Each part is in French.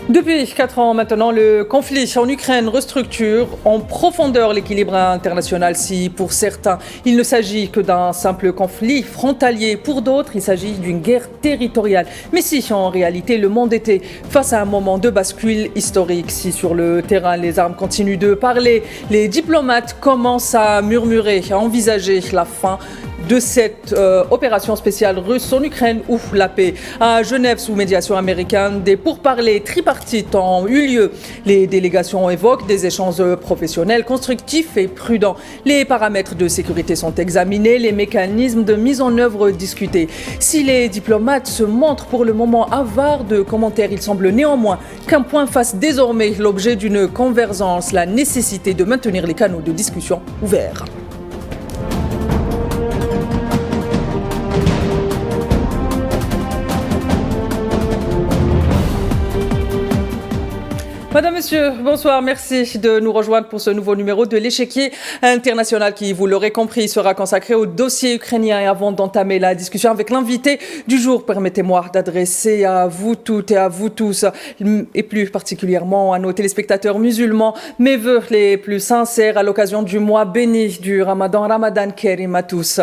Depuis 4 ans maintenant, le conflit en Ukraine restructure en profondeur l'équilibre international. Si pour certains, il ne s'agit que d'un simple conflit frontalier, pour d'autres, il s'agit d'une guerre territoriale. Mais si en réalité le monde était face à un moment de bascule historique, si sur le terrain les armes continuent de parler, les diplomates commencent à murmurer, à envisager la fin de cette opération spéciale russe en Ukraine ou la paix. À Genève, sous médiation américaine, des pourparlers tripartites ont eu lieu. Les délégations évoquent des échanges professionnels, constructifs et prudents. Les paramètres de sécurité sont examinés, les mécanismes de mise en œuvre discutés. Si les diplomates se montrent pour le moment avares de commentaires, il semble néanmoins qu'un point fasse désormais l'objet d'une convergence, la nécessité de maintenir les canaux de discussion ouverts. Madame, Monsieur, bonsoir. Merci de nous rejoindre pour ce nouveau numéro de l'Échiquier international qui, vous l'aurez compris, sera consacré au dossier ukrainien. Et avant d'entamer la discussion avec l'invité du jour, permettez-moi d'adresser à vous toutes et à vous tous, et plus particulièrement à nos téléspectateurs musulmans, mes vœux les plus sincères à l'occasion du mois béni du Ramadan. Ramadan Karim à tous.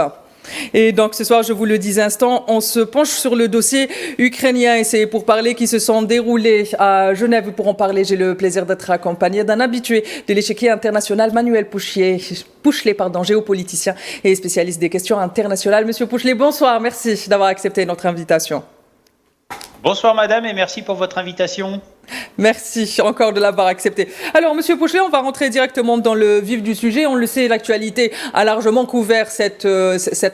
Et donc ce soir, je vous le dis instant, on se penche sur le dossier ukrainien et c'est pour parler qui se sont déroulés à Genève. Pour en parler, j'ai le plaisir d'être accompagné d'un habitué de l'échiquier international, Manuel Pouchelet, géopoliticien et spécialiste des questions internationales. Monsieur Pouchelet, bonsoir, merci d'avoir accepté notre invitation. Bonsoir madame et merci pour votre invitation. Merci encore de l'avoir accepté. Alors, Monsieur Pouchelet, on va rentrer directement dans le vif du sujet. On le sait, l'actualité a largement couvert cette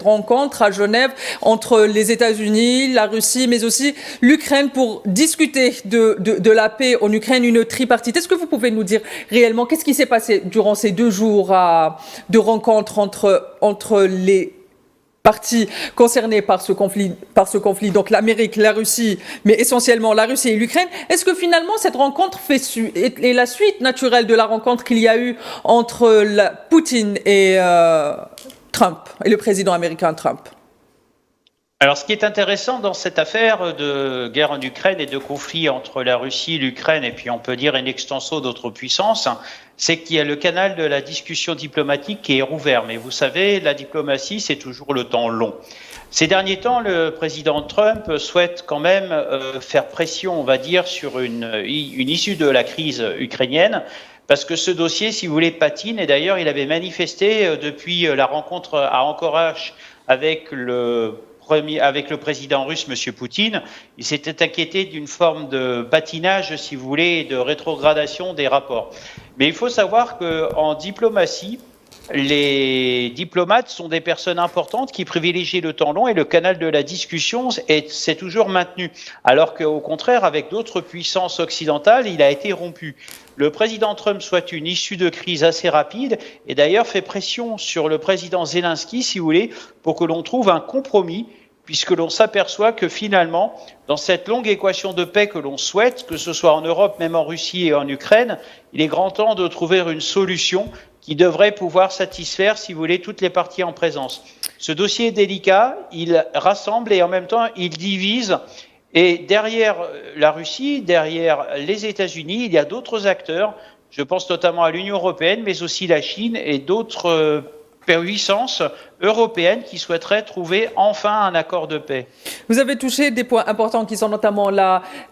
rencontre à Genève entre les États-Unis, la Russie, mais aussi l'Ukraine pour discuter de la paix en Ukraine, une tripartite. Est-ce que vous pouvez nous dire réellement qu'est-ce qui s'est passé durant ces 2 jours de rencontre entre les parties concernées par ce conflit, donc l'Amérique, la Russie, mais essentiellement la Russie et l'Ukraine. Est-ce que finalement cette rencontre est la suite naturelle de la rencontre qu'il y a eu entre Poutine et Trump, et le président américain Trump? Alors, ce qui est intéressant dans cette affaire de guerre en Ukraine et de conflit entre la Russie, l'Ukraine et puis on peut dire in extenso d'autres puissances, c'est qu'il y a le canal de la discussion diplomatique qui est rouvert. Mais vous savez, la diplomatie, c'est toujours le temps long. Ces derniers temps, le président Trump souhaite quand même faire pression, on va dire, sur une issue de la crise ukrainienne. Parce que ce dossier, si vous voulez, patine. Et d'ailleurs, il avait manifesté depuis la rencontre à Anchorage avec le président russe, M. Poutine, il s'était inquiété d'une forme de patinage, si vous voulez, de rétrogradation des rapports. Mais il faut savoir qu'en diplomatie, les diplomates sont des personnes importantes qui privilégient le temps long et le canal de la discussion s'est toujours maintenu. Alors qu'au contraire, avec d'autres puissances occidentales, il a été rompu. Le président Trump souhaite une issue de crise assez rapide et d'ailleurs fait pression sur le président Zelensky, si vous voulez, pour que l'on trouve un compromis, puisque l'on s'aperçoit que finalement, dans cette longue équation de paix que l'on souhaite, que ce soit en Europe, même en Russie et en Ukraine, il est grand temps de trouver une solution qui devrait pouvoir satisfaire, si vous voulez, toutes les parties en présence. Ce dossier est délicat, il rassemble et en même temps, il divise. Et derrière la Russie, derrière les États-Unis, il y a d'autres acteurs. Je pense notamment à l'Union européenne, mais aussi la Chine et d'autres puissances européennes qui souhaiteraient trouver enfin un accord de paix. Vous avez touché des points importants qui sont notamment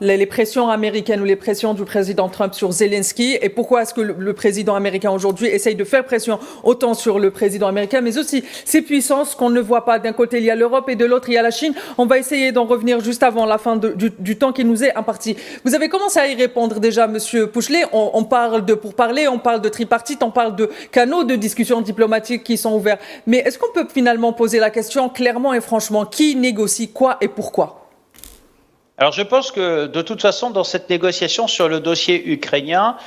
les pressions américaines ou les pressions du président Trump sur Zelensky. Et pourquoi est-ce que le président américain aujourd'hui essaye de faire pression autant sur le président américain, mais aussi ces puissances qu'on ne voit pas. D'un côté, il y a l'Europe et de l'autre, il y a la Chine. On va essayer d'en revenir juste avant la fin du temps qui nous est imparti. Vous avez commencé à y répondre déjà, Monsieur Pouchelet. On parle de pourparlers, on parle de tripartite, on parle de canaux de discussion diplomatique qui sont ouverts. Mais est-ce qu'on peut finalement poser la question clairement et franchement, qui négocie quoi et pourquoi? Alors je pense que de toute façon, dans cette négociation sur le dossier ukrainien,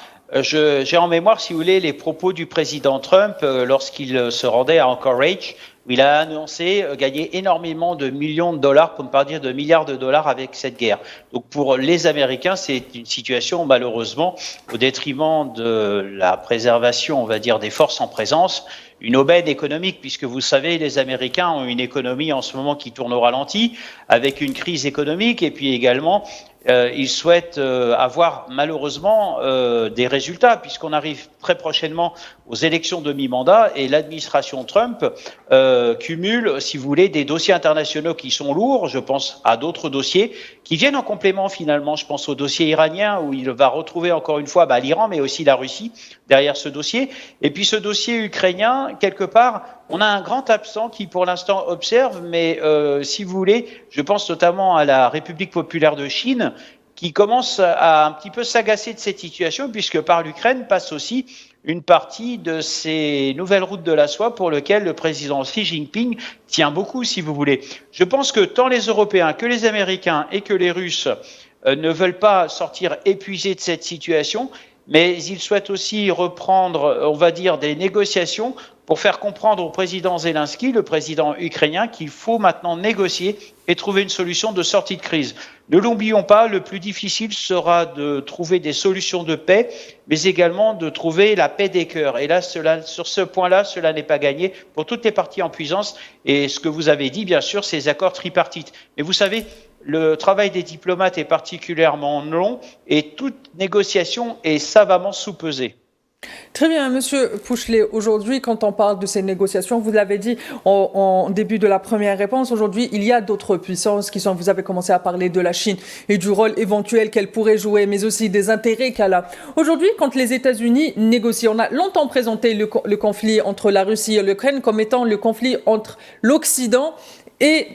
j'ai en mémoire, si vous voulez, les propos du président Trump lorsqu'il se rendait à Anchorage, où il a annoncé gagner énormément de millions de dollars, pour ne pas dire de milliards de dollars avec cette guerre. Donc pour les Américains, c'est une situation malheureusement au détriment de la préservation, on va dire, des forces en présence, une aubaine économique, puisque vous savez, les Américains ont une économie en ce moment qui tourne au ralenti, avec une crise économique et puis également ils souhaitent avoir malheureusement des résultats, puisqu'on arrive très prochainement aux élections de mi-mandat et l'administration Trump cumule, si vous voulez, des dossiers internationaux qui sont lourds. Je pense à d'autres dossiers qui viennent en complément finalement. Je pense au dossier iranien où il va retrouver encore une fois l'Iran, mais aussi la Russie derrière ce dossier. Et puis ce dossier ukrainien, quelque part, on a un grand absent qui pour l'instant observe, mais si vous voulez, je pense notamment à la République populaire de Chine, qui commence à un petit peu s'agacer de cette situation, puisque par l'Ukraine passe aussi une partie de ces nouvelles routes de la soie pour lesquelles le président Xi Jinping tient beaucoup, si vous voulez. Je pense que tant les Européens que les Américains et que les Russes ne veulent pas sortir épuisés de cette situation, mais ils souhaitent aussi reprendre, on va dire, des négociations pour faire comprendre au président Zelensky, le président ukrainien, qu'il faut maintenant négocier et trouver une solution de sortie de crise. Ne l'oublions pas, le plus difficile sera de trouver des solutions de paix, mais également de trouver la paix des cœurs. Et là, sur ce point-là, cela n'est pas gagné pour toutes les parties en puissance. Et ce que vous avez dit, bien sûr, ces accords tripartites. Mais vous savez, le travail des diplomates est particulièrement long et toute négociation est savamment sous-pesée. Très bien, Monsieur Pouchelet. Aujourd'hui, quand on parle de ces négociations, vous l'avez dit en début de la première réponse, aujourd'hui, il y a d'autres puissances qui sont, vous avez commencé à parler de la Chine et du rôle éventuel qu'elle pourrait jouer, mais aussi des intérêts qu'elle a. Aujourd'hui, quand les États-Unis négocient, on a longtemps présenté le conflit entre la Russie et l'Ukraine comme étant le conflit entre l'Occident et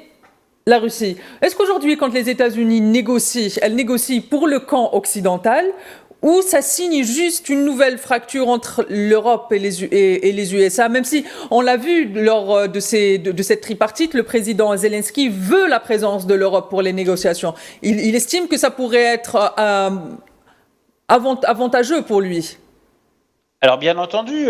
la Russie. Est-ce qu'aujourd'hui, quand les États-Unis négocient, elles négocient pour le camp occidental, ou ça signe juste une nouvelle fracture entre l'Europe et les USA, même si on l'a vu lors de cette tripartite, le président Zelensky veut la présence de l'Europe pour les négociations. Il estime que ça pourrait être avantageux pour lui. Alors bien entendu,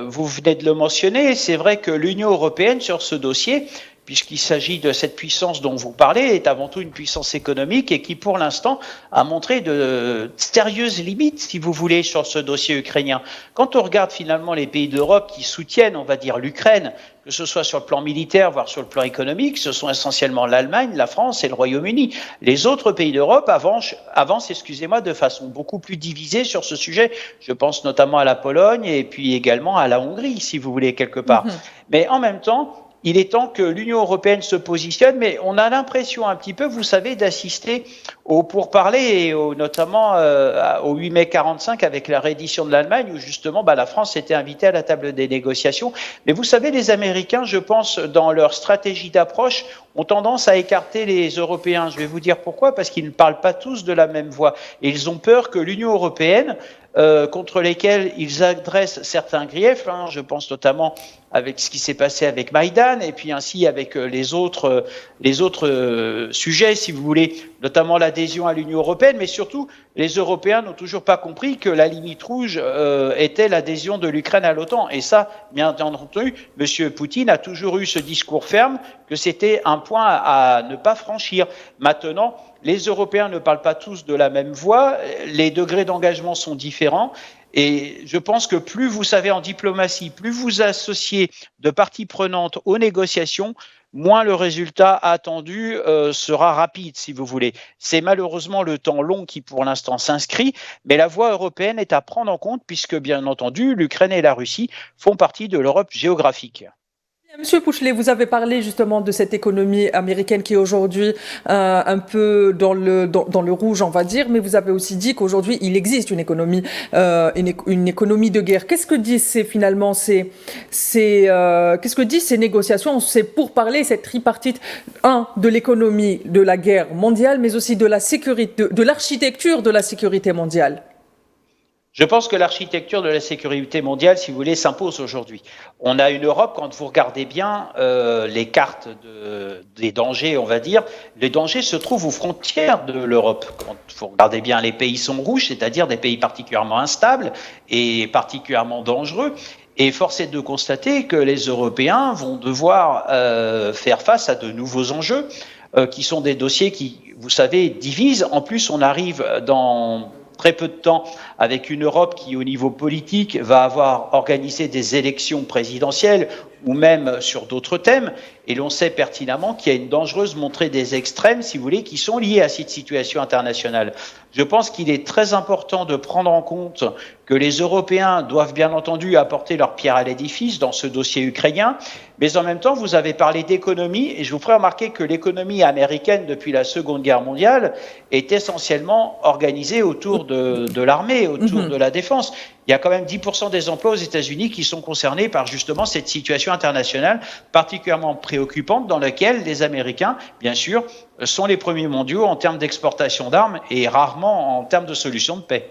vous venez de le mentionner, c'est vrai que l'Union européenne sur ce dossier, puisqu'il s'agit de cette puissance dont vous parlez, est avant tout une puissance économique et qui, pour l'instant, a montré de sérieuses limites, si vous voulez, sur ce dossier ukrainien. Quand on regarde finalement les pays d'Europe qui soutiennent, on va dire, l'Ukraine, que ce soit sur le plan militaire, voire sur le plan économique, ce sont essentiellement l'Allemagne, la France et le Royaume-Uni. Les autres pays d'Europe avancent, de façon beaucoup plus divisée sur ce sujet. Je pense notamment à la Pologne et puis également à la Hongrie, si vous voulez, quelque part. Mais en même temps, il est temps que l'Union européenne se positionne, mais on a l'impression un petit peu, vous savez, d'assister aux pourparlers, et notamment au 8 mai 45 avec la reddition de l'Allemagne, où justement la France était invitée à la table des négociations. Mais vous savez, les Américains, je pense, dans leur stratégie d'approche, ont tendance à écarter les Européens. Je vais vous dire pourquoi, parce qu'ils ne parlent pas tous de la même voix. Et ils ont peur que l'Union européenne, contre lesquels ils adressent certains griefs, je pense notamment avec ce qui s'est passé avec Maïdan et puis ainsi avec les autres sujets, si vous voulez, notamment l'adhésion à l'Union européenne, mais surtout les Européens n'ont toujours pas compris que la limite rouge était l'adhésion de l'Ukraine à l'OTAN. Et ça, bien entendu, M. Poutine a toujours eu ce discours ferme que c'était un point à ne pas franchir. Maintenant, les Européens ne parlent pas tous de la même voix, les degrés d'engagement sont différents. Et je pense que plus vous savez en diplomatie, plus vous associez de parties prenantes aux négociations, moins le résultat attendu sera rapide, si vous voulez. C'est malheureusement le temps long qui, pour l'instant, s'inscrit, mais la voie européenne est à prendre en compte puisque, bien entendu, l'Ukraine et la Russie font partie de l'Europe géographique. Monsieur Pouchelet, vous avez parlé justement de cette économie américaine qui est aujourd'hui un peu dans le rouge, on va dire, mais vous avez aussi dit qu'aujourd'hui il existe une économie de guerre. Qu'est-ce que disent qu'est-ce que disent ces négociations? C'est pour parler cette tripartite de l'économie de la guerre mondiale, mais aussi de la sécurité, de l'architecture de la sécurité mondiale. Je pense que l'architecture de la sécurité mondiale, si vous voulez, s'impose aujourd'hui. On a une Europe, quand vous regardez bien les cartes des dangers, on va dire, les dangers se trouvent aux frontières de l'Europe. Quand vous regardez bien, les pays sont rouges, c'est-à-dire des pays particulièrement instables et particulièrement dangereux. Et force est de constater que les Européens vont devoir faire face à de nouveaux enjeux qui sont des dossiers qui, vous savez, divisent. En plus, on arrive dans très peu de temps avec une Europe qui, au niveau politique, va avoir organisé des élections présidentielles ou même sur d'autres thèmes. Et l'on sait pertinemment qu'il y a une dangereuse montée des extrêmes, si vous voulez, qui sont liés à cette situation internationale. Je pense qu'il est très important de prendre en compte que les Européens doivent bien entendu apporter leur pierre à l'édifice dans ce dossier ukrainien, mais en même temps, vous avez parlé d'économie, et je vous ferai remarquer que l'économie américaine depuis la Seconde Guerre mondiale est essentiellement organisée autour de l'armée, autour de la défense. Il y a quand même 10% des emplois aux États-Unis qui sont concernés par justement cette situation internationale particulièrement préoccupante dans laquelle les Américains, bien sûr, sont les premiers mondiaux en termes d'exportation d'armes et rarement en termes de solutions de paix.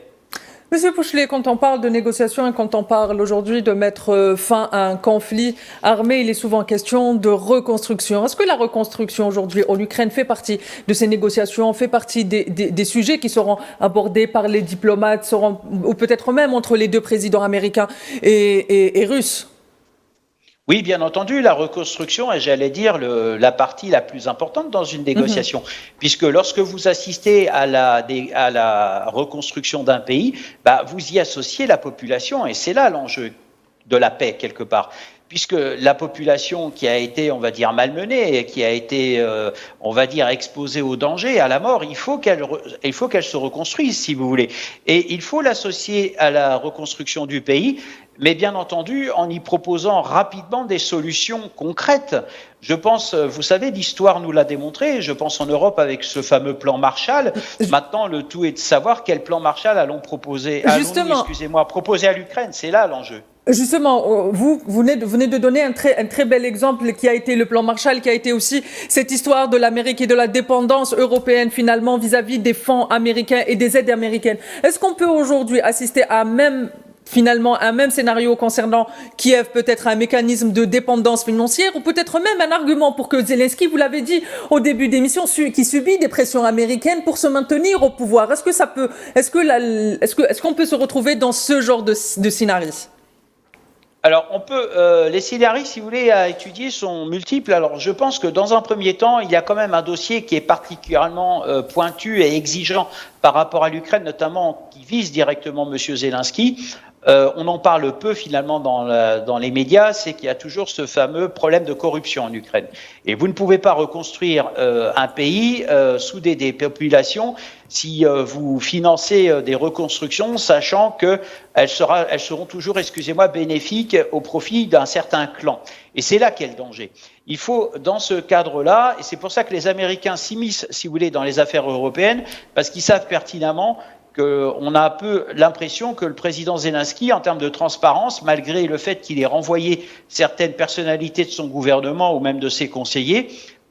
Monsieur Pouchelet, quand on parle de négociations et quand on parle aujourd'hui de mettre fin à un conflit armé, il est souvent question de reconstruction. Est-ce que la reconstruction aujourd'hui en Ukraine fait partie de ces négociations, fait partie des sujets qui seront abordés par les diplomates, ou peut-être même entre les deux présidents américains et russes ? Oui, bien entendu, la reconstruction est, j'allais dire, la partie la plus importante dans une négociation, puisque lorsque vous assistez à la reconstruction d'un pays, vous y associez la population, et c'est là l'enjeu de la paix, quelque part. Puisque la population qui a été, on va dire, malmenée, qui a été, on va dire, exposée au danger, à la mort, il faut qu'elle se reconstruise, si vous voulez. Et il faut l'associer à la reconstruction du pays, mais bien entendu en y proposant rapidement des solutions concrètes. Je pense, vous savez, l'histoire nous l'a démontré, je pense en Europe avec ce fameux plan Marshall. Maintenant, le tout est de savoir quel plan Marshall allons-nous proposer à l'Ukraine. C'est là l'enjeu. Justement, vous venez de donner un très bel exemple qui a été le plan Marshall, qui a été aussi cette histoire de l'Amérique et de la dépendance européenne finalement vis-à-vis des fonds américains et des aides américaines. Est-ce qu'on peut aujourd'hui assister à finalement un même scénario concernant Kiev, peut-être un mécanisme de dépendance financière ou peut-être même un argument pour que Zelensky, vous l'avez dit au début d'émission, qui subit des pressions américaines pour se maintenir au pouvoir. Est-ce qu'on peut se retrouver dans ce genre de scénario ? Alors, les scénarios, si vous voulez, à étudier sont multiples. Alors, je pense que dans un premier temps, il y a quand même un dossier qui est particulièrement pointu et exigeant par rapport à l'Ukraine, notamment qui vise directement M. Zelensky. On en parle peu finalement dans les médias, c'est qu'il y a toujours ce fameux problème de corruption en Ukraine. Et vous ne pouvez pas reconstruire un pays, souder des populations, si vous financez des reconstructions, sachant qu'elles seront toujours, bénéfiques au profit d'un certain clan. Et c'est là qu'est le danger. Il faut, dans ce cadre-là, et c'est pour ça que les Américains s'immiscent, si vous voulez, dans les affaires européennes, parce qu'ils savent pertinemment qu'on a un peu l'impression que le président Zelensky, en termes de transparence, malgré le fait qu'il ait renvoyé certaines personnalités de son gouvernement ou même de ses conseillers,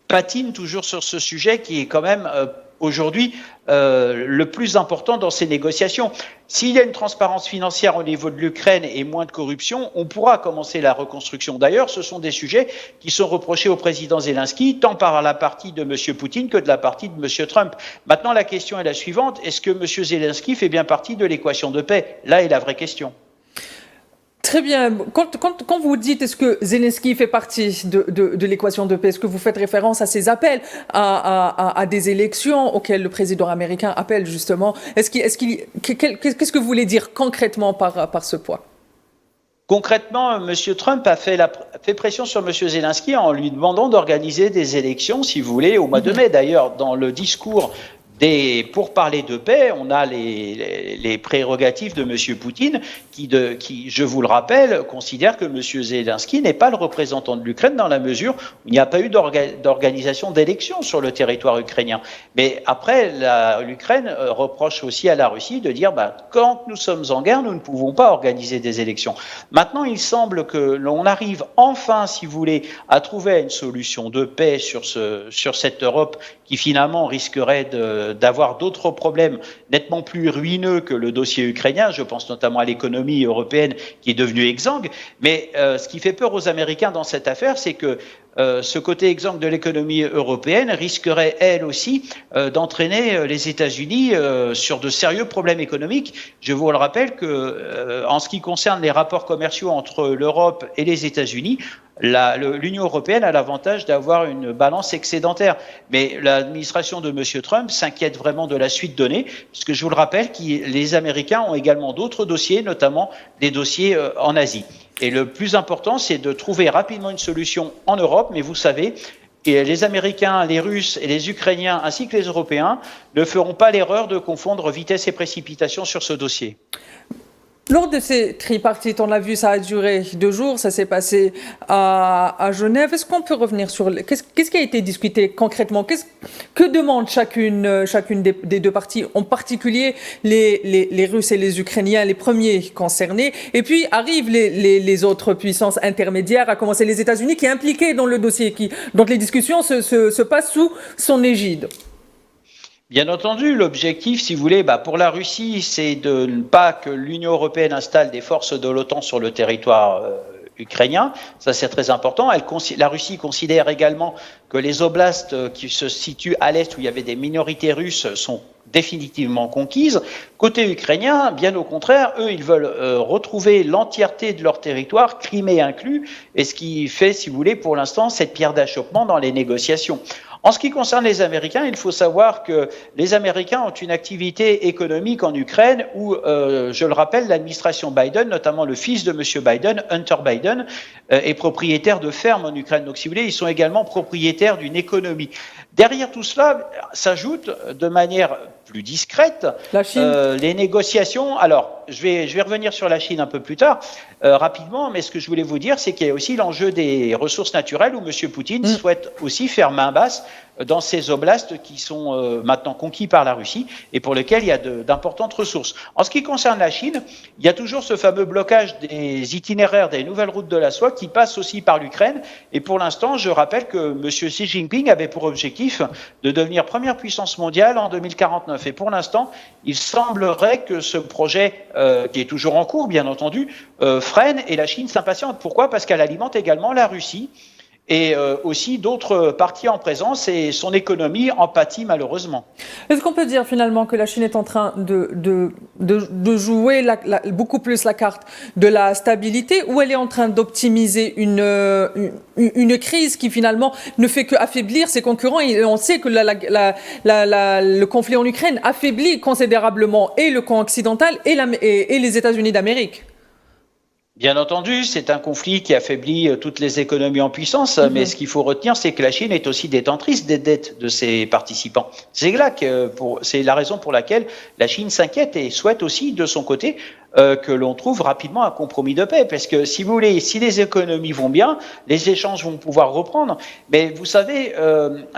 patine toujours sur ce sujet qui est quand même aujourd'hui le plus important dans ces négociations. S'il y a une transparence financière au niveau de l'Ukraine et moins de corruption, on pourra commencer la reconstruction. D'ailleurs, ce sont des sujets qui sont reprochés au président Zelensky, tant par la partie de M. Poutine que de la partie de M. Trump. Maintenant, la question est la suivante. Est-ce que M. Zelensky fait bien partie de l'équation de paix ? Là est la vraie question. Très bien. Quand vous dites est-ce que Zelensky fait partie de l'équation de paix, est-ce que vous faites référence à ces appels à des élections auxquelles le président américain appelle justement ? Qu'est-ce que vous voulez dire concrètement par ce point ? Concrètement, M. Trump a fait pression sur M. Zelensky en lui demandant d'organiser des élections, si vous voulez, au mois de mai. D'ailleurs, dans le discours pour parler de paix, on a les prérogatives de M. Poutine qui, je vous le rappelle, considère que M. Zelensky n'est pas le représentant de l'Ukraine dans la mesure où il n'y a pas eu d'organisation d'élections sur le territoire ukrainien. Mais après, l'Ukraine reproche aussi à la Russie de dire quand nous sommes en guerre, nous ne pouvons pas organiser des élections. Maintenant, il semble que l'on arrive enfin, si vous voulez, à trouver une solution de paix sur cette Europe qui finalement risquerait d'avoir d'autres problèmes nettement plus ruineux que le dossier ukrainien. Je pense notamment à l'économie européenne qui est devenue exsangue. Mais ce qui fait peur aux Américains dans cette affaire, c'est que ce côté exsangue de l'économie européenne risquerait, elle aussi, d'entraîner les États-Unis sur de sérieux problèmes économiques. Je vous le rappelle que, en ce qui concerne les rapports commerciaux entre l'Europe et les États-Unis, l'Union européenne a l'avantage d'avoir une balance excédentaire. Mais l'administration de M. Trump s'inquiète vraiment de la suite donnée, parce que je vous le rappelle, les Américains ont également d'autres dossiers, notamment des dossiers en Asie. Et le plus important, c'est de trouver rapidement une solution en Europe, mais vous savez, et les Américains, les Russes et les Ukrainiens, ainsi que les Européens, ne feront pas l'erreur de confondre vitesse et précipitation sur ce dossier. Lors de ces tripartites, on l'a vu, ça a duré 2 jours, ça s'est passé à Genève. Est-ce qu'on peut revenir sur qu'est-ce qui a été discuté concrètement? Que demande chacune des deux parties, en particulier les Russes et les Ukrainiens, les premiers concernés, et puis arrivent les autres puissances intermédiaires, à commencer les États-Unis, qui est impliqué dans le dossier, donc les discussions se passent sous son égide. Bien entendu, l'objectif, si vous voulez, pour la Russie, c'est de ne pas que l'Union européenne installe des forces de l'OTAN sur le territoire ukrainien. Ça, c'est très important. La Russie considère également que les oblasts qui se situent à l'est, où il y avait des minorités russes, sont définitivement conquises. Côté ukrainien, bien au contraire, eux, ils veulent retrouver l'entièreté de leur territoire, Crimée inclus, et ce qui fait, si vous voulez, pour l'instant, cette pierre d'achoppement dans les négociations. En ce qui concerne les Américains, il faut savoir que les Américains ont une activité économique en Ukraine où, je le rappelle, l'administration Biden, notamment le fils de M. Biden, Hunter Biden, est propriétaire de fermes en Ukraine. Donc, si vous voulez, ils sont également propriétaires d'une économie. Derrière tout cela s'ajoute de manière plus discrète les négociations. Alors, je vais revenir sur la Chine un peu plus tard, rapidement, mais ce que je voulais vous dire, c'est qu'il y a aussi l'enjeu des ressources naturelles où M. Poutine souhaite aussi faire main basse dans ces oblasts qui sont maintenant conquis par la Russie et pour lesquels il y a d'importantes ressources. En ce qui concerne la Chine, il y a toujours ce fameux blocage des itinéraires des nouvelles routes de la soie qui passent aussi par l'Ukraine. Et pour l'instant, je rappelle que M. Xi Jinping avait pour objectif de devenir première puissance mondiale en 2049. Et pour l'instant, il semblerait que ce projet, qui est toujours en cours, bien entendu, freine et la Chine s'impatiente. Pourquoi ? Parce qu'elle alimente également la Russie et aussi d'autres parties en présence et son économie en pâtit malheureusement. Est-ce qu'on peut dire finalement que la Chine est en train de jouer beaucoup plus la carte de la stabilité ou elle est en train d'optimiser une crise qui finalement ne fait qu'affaiblir ses concurrents et on sait que le conflit en Ukraine affaiblit considérablement et le camp occidental et les États-Unis d'Amérique? Bien entendu, c'est un conflit qui affaiblit toutes les économies en puissance, mais ce qu'il faut retenir, c'est que la Chine est aussi détentrice des dettes de ses participants. C'est la raison pour laquelle la Chine s'inquiète et souhaite aussi, de son côté, que l'on trouve rapidement un compromis de paix. Parce que, si vous voulez, si les économies vont bien, les échanges vont pouvoir reprendre. Mais vous savez,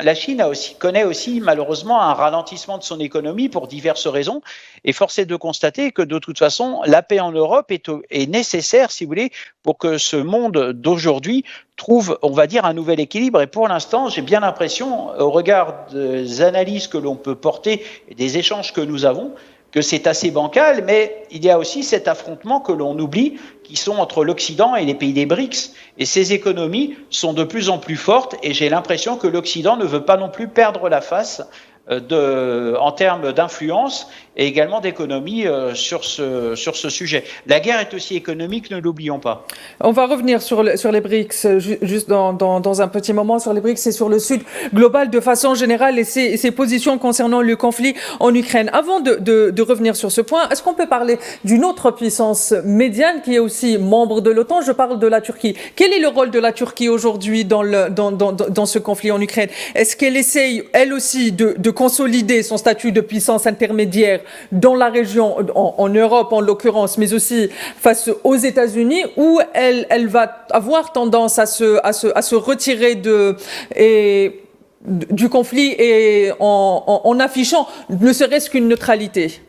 la Chine connaît aussi, malheureusement, un ralentissement de son économie pour diverses raisons. Et force est de constater que, de toute façon, la paix en Europe est nécessaire, si vous voulez, pour que ce monde d'aujourd'hui trouve, on va dire, un nouvel équilibre. Et pour l'instant, j'ai bien l'impression, au regard des analyses que l'on peut porter et des échanges que nous avons, que c'est assez bancal, mais il y a aussi cet affrontement que l'on oublie, qui sont entre l'Occident et les pays des BRICS. Et ces économies sont de plus en plus fortes, et j'ai l'impression que l'Occident ne veut pas non plus perdre la face en termes d'influence et également d'économie sur ce sujet. La guerre est aussi économique, ne l'oublions pas. On va revenir sur les BRICS, juste dans un petit moment, sur les BRICS et sur le Sud global de façon générale et ses positions concernant le conflit en Ukraine. Avant de revenir sur ce point, est-ce qu'on peut parler d'une autre puissance médiane qui est aussi membre de l'OTAN? Je parle de la Turquie. Quel est le rôle de la Turquie aujourd'hui dans ce conflit en Ukraine? Est-ce qu'elle essaye, elle aussi, de consolider son statut de puissance intermédiaire dans la région, en Europe en l'occurrence, mais aussi face aux États-Unis, où elle va avoir tendance à se retirer du conflit et en affichant ne serait-ce qu'une neutralité?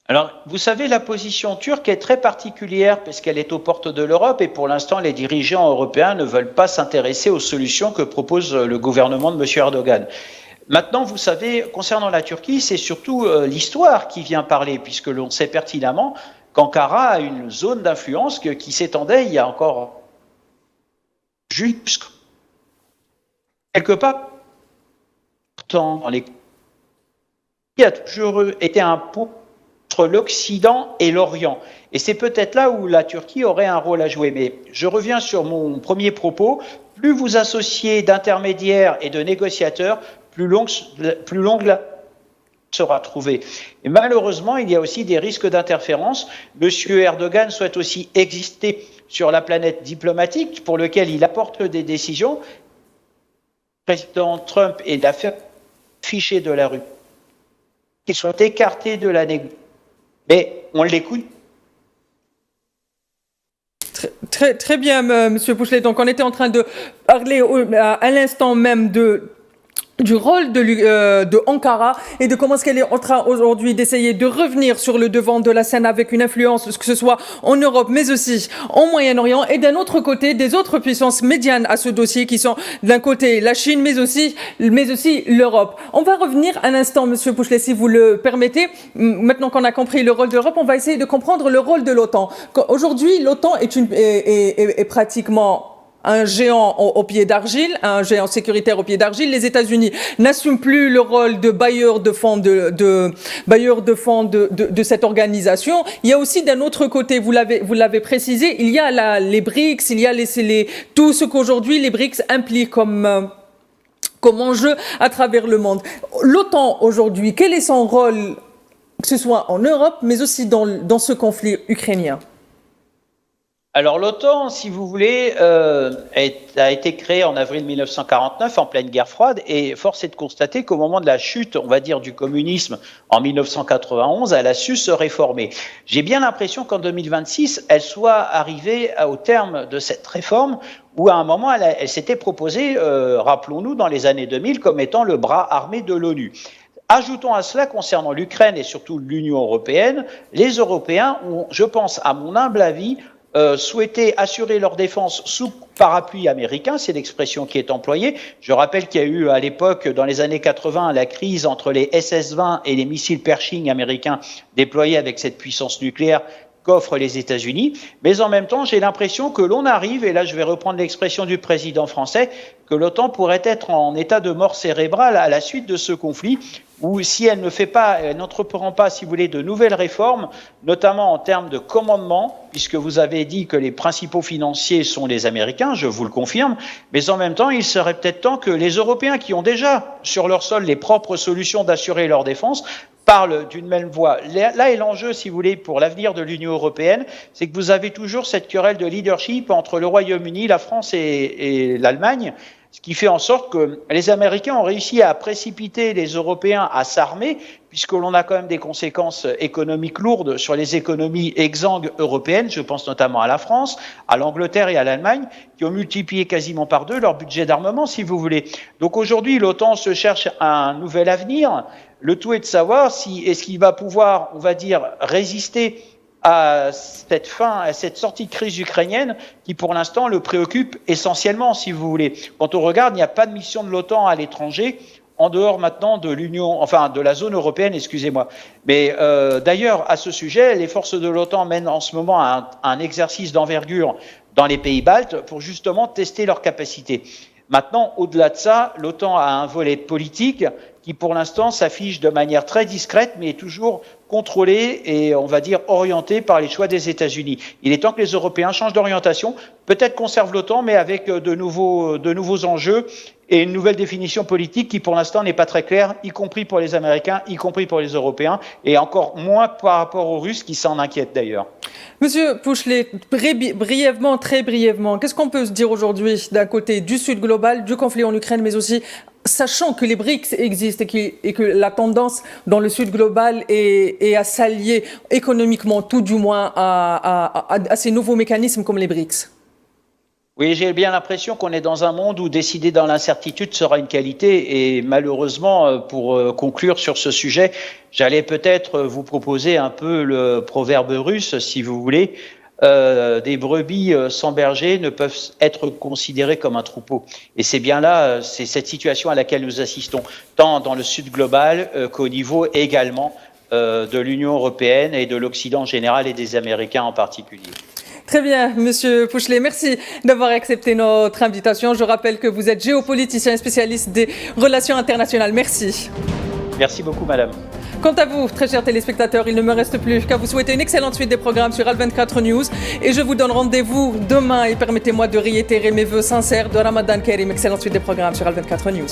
Alors, vous savez, la position turque est très particulière parce qu'elle est aux portes de l'Europe et pour l'instant, les dirigeants européens ne veulent pas s'intéresser aux solutions que propose le gouvernement de M. Erdogan. Maintenant, vous savez, concernant la Turquie, c'est surtout l'histoire qui vient parler, puisque l'on sait pertinemment qu'Ankara a une zone d'influence qui s'étendait il y a encore juste quelque part dans les qui a toujours été un pont entre l'Occident et l'Orient. Et c'est peut-être là où la Turquie aurait un rôle à jouer. Mais je reviens sur mon premier propos. Plus vous associez d'intermédiaires et de négociateurs, plus longue sera trouvé. Et malheureusement, il y a aussi des risques d'interférence. Monsieur Erdogan souhaite aussi exister sur la planète diplomatique pour lequel il apporte des décisions. Le président Trump est d'affaire fiché de la rue, qu'ils soient écartés de la négociation. Mais on l'écoute. Très bien, Monsieur Pouchelet. Donc, on était en train de parler à l'instant même du rôle de Ankara et de comment est-ce qu'elle est en train aujourd'hui d'essayer de revenir sur le devant de la scène avec une influence, que ce soit en Europe, mais aussi en Moyen-Orient, et d'un autre côté, des autres puissances médianes à ce dossier qui sont d'un côté la Chine, mais aussi l'Europe. On va revenir un instant, Monsieur Pouchelet, si vous le permettez. Maintenant qu'on a compris le rôle de l'Europe, on va essayer de comprendre le rôle de l'OTAN. Aujourd'hui, l'OTAN est pratiquement un géant au pied d'argile, un géant sécuritaire au pied d'argile. Les États-Unis n'assument plus le rôle de bailleur de fonds de cette organisation. Il y a aussi d'un autre côté, vous l'avez précisé, il y a les BRICS, il y a tout ce qu'aujourd'hui les BRICS impliquent comme enjeu à travers le monde. L'OTAN aujourd'hui, quel est son rôle, que ce soit en Europe, mais aussi dans ce conflit ukrainien? Alors l'OTAN, si vous voulez, a été créée en avril 1949 en pleine guerre froide, et force est de constater qu'au moment de la chute, on va dire, du communisme en 1991, elle a su se réformer. J'ai bien l'impression qu'en 2026, elle soit arrivée au terme de cette réforme, où à un moment, elle s'était proposée, rappelons-nous, dans les années 2000, comme étant le bras armé de l'ONU. Ajoutons à cela, concernant l'Ukraine et surtout l'Union européenne, les Européens ont, je pense, à mon humble avis, souhaiter assurer leur défense sous parapluie américain, c'est l'expression qui est employée. Je rappelle qu'il y a eu à l'époque, dans les années 80, la crise entre les SS-20 et les missiles Pershing américains déployés avec cette puissance nucléaire qu'offrent les États-Unis. Mais en même temps, j'ai l'impression que l'on arrive, et là je vais reprendre l'expression du président français, que l'OTAN pourrait être en état de mort cérébrale à la suite de ce conflit, où si elle n'entreprend pas, si vous voulez, de nouvelles réformes, notamment en termes de commandement, puisque vous avez dit que les principaux financiers sont les Américains, je vous le confirme, mais en même temps, il serait peut-être temps que les Européens, qui ont déjà sur leur sol les propres solutions d'assurer leur défense, parlent d'une même voix. Là est l'enjeu, si vous voulez, pour l'avenir de l'Union européenne, c'est que vous avez toujours cette querelle de leadership entre le Royaume-Uni, la France et l'Allemagne, ce qui fait en sorte que les Américains ont réussi à précipiter les Européens à s'armer, puisque l'on a quand même des conséquences économiques lourdes sur les économies exsangues européennes, je pense notamment à la France, à l'Angleterre et à l'Allemagne, qui ont multiplié quasiment par 2 leur budget d'armement, si vous voulez. Donc aujourd'hui, l'OTAN se cherche un nouvel avenir. Le tout est de savoir est-ce qu'il va pouvoir, on va dire, résister à cette fin, à cette sortie de crise ukrainienne qui, pour l'instant, le préoccupe essentiellement, si vous voulez. Quand on regarde, il n'y a pas de mission de l'OTAN à l'étranger, en dehors maintenant de de la zone européenne, excusez-moi. Mais d'ailleurs, à ce sujet, les forces de l'OTAN mènent en ce moment un exercice d'envergure dans les pays baltes pour justement tester leurs capacités. Maintenant, au-delà de ça, l'OTAN a un volet politique qui, pour l'instant, s'affiche de manière très discrète, mais est toujours contrôlé et, on va dire, orienté par les choix des États-Unis. Il est temps que les Européens changent d'orientation, peut-être conservent l'OTAN, mais avec de nouveaux enjeux et une nouvelle définition politique qui, pour l'instant, n'est pas très claire, y compris pour les Américains, y compris pour les Européens, et encore moins par rapport aux Russes qui s'en inquiètent d'ailleurs. Monsieur Pouchelet, brièvement, très brièvement, qu'est-ce qu'on peut se dire aujourd'hui d'un côté du Sud global, du conflit en Ukraine, mais aussi sachant que les BRICS existent et que la tendance dans le Sud global est à s'allier économiquement, tout du moins, à ces nouveaux mécanismes comme les BRICS? Oui, j'ai bien l'impression qu'on est dans un monde où décider dans l'incertitude sera une qualité, et malheureusement, pour conclure sur ce sujet, j'allais peut-être vous proposer un peu le proverbe russe, si vous voulez. Des brebis sans berger ne peuvent être considérées comme un troupeau. Et c'est bien là, c'est cette situation à laquelle nous assistons, tant dans le Sud global qu'au niveau également de l'Union européenne et de l'Occident en général et des Américains en particulier. Très bien, Monsieur Pouchelet, merci d'avoir accepté notre invitation. Je rappelle que vous êtes géopoliticien et spécialiste des relations internationales. Merci. Merci beaucoup, madame. Quant à vous, très chers téléspectateurs, il ne me reste plus qu'à vous souhaiter une excellente suite des programmes sur Al24 News. Et je vous donne rendez-vous demain. Et permettez-moi de réitérer mes vœux sincères de Ramadan Karim. Excellente suite des programmes sur Al24 News.